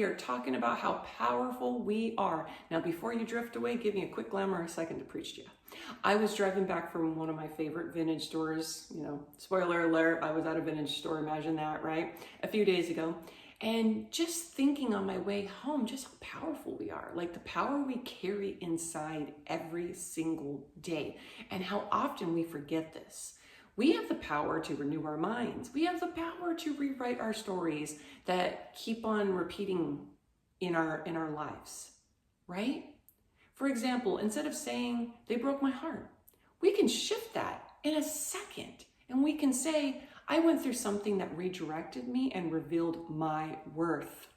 we are talking about how powerful we are. Now, before you drift away, give me a quick glamorous second to preach to you. I was driving back from one of my favorite vintage stores. Spoiler alert, I was at a vintage store, imagine that, right? A few days ago. And just thinking on my way home, just how powerful we are, like the power we carry inside every single day, and how often we forget this. We have the power to renew our minds. We have the power to rewrite our stories that keep on repeating in our lives, right? For example, instead of saying, they broke my heart, we can shift that in a second. And we can say, I went through something that redirected me and revealed my worth.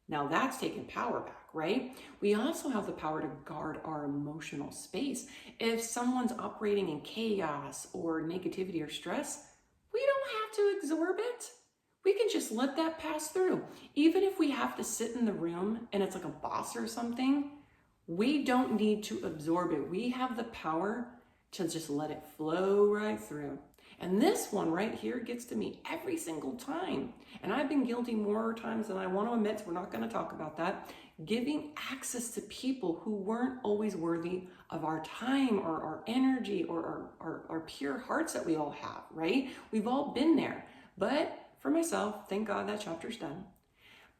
Now that's taking power back, right? We also have the power to guard our emotional space. If someone's operating in chaos or negativity or stress, we don't have to absorb it. We can just let that pass through. Even if we have to sit in the room and it's like a boss or something, we don't need to absorb it. We have the power to just let it flow right through. And this one right here gets to me every single time. And I've been guilty more times than I want to admit, so we're not going to talk about that. Giving access to people who weren't always worthy of our time or our energy or our pure hearts that we all have, right? We've all been there. But for myself, thank God that chapter's done.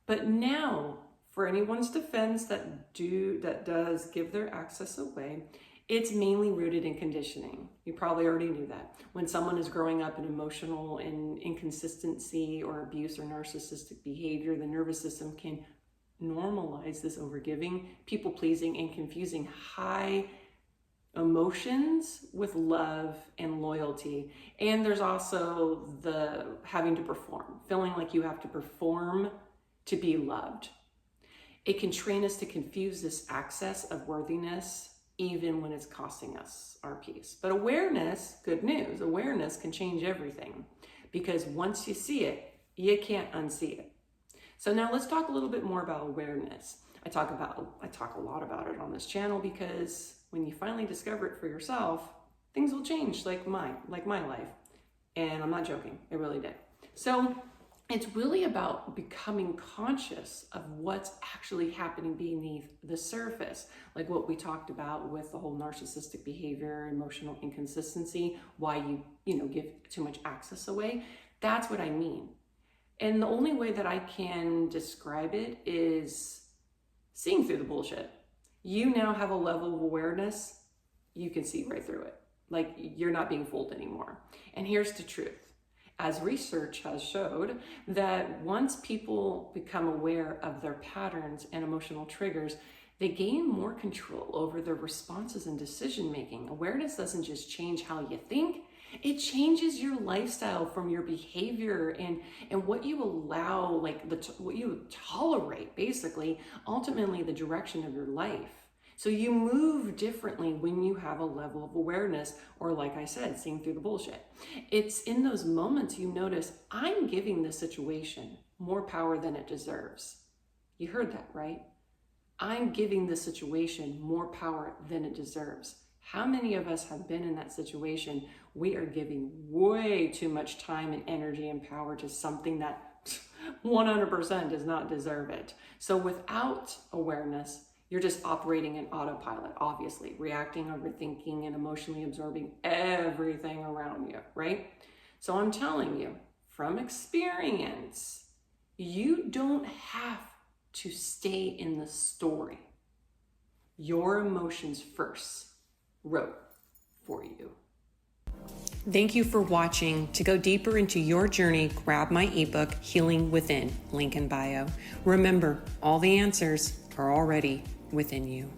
But now, for anyone's defense that does give their access away, it's mainly rooted in conditioning. You probably already knew that. When someone is growing up in emotional inconsistency or abuse or narcissistic behavior, the nervous system can normalize this overgiving, people-pleasing, and confusing high emotions with love and loyalty. And there's also the having to perform, feeling like you have to perform to be loved. It can train us to confuse this access of worthiness even when it's costing us our peace. But awareness, good news, awareness can change everything, because once you see it, you can't unsee it. So now let's talk a little bit more about awareness. I talk a lot about it on this channel, because when you finally discover it for yourself, things will change, like my life. And I'm not joking, it really did. So it's really about becoming conscious of what's actually happening beneath the surface, like what we talked about with the whole narcissistic behavior, emotional inconsistency, why you give too much access away. That's what I mean. And the only way that I can describe it is seeing through the bullshit. You now have a level of awareness, you can see right through it. Like, you're not being fooled anymore. And here's the truth. As research has showed, that once people become aware of their patterns and emotional triggers, they gain more control over their responses and decision making. Awareness doesn't just change how you think, it changes your lifestyle, from your behavior and what you allow, like what you tolerate, basically, ultimately the direction of your life. So you move differently when you have a level of awareness, or like I said, seeing through the bullshit. It's in those moments you notice, I'm giving this situation more power than it deserves. You heard that, right? I'm giving this situation more power than it deserves. How many of us have been in that situation? We are giving way too much time and energy and power to something that 100% does not deserve it. So without awareness, you're just operating in autopilot, obviously, reacting, overthinking, and emotionally absorbing everything around you, right? So I'm telling you, from experience, you don't have to stay in the story. Your emotions first wrote for you. Thank you for watching. To go deeper into your journey, grab my ebook, Healing Within, link in bio. Remember, all the answers are already within you.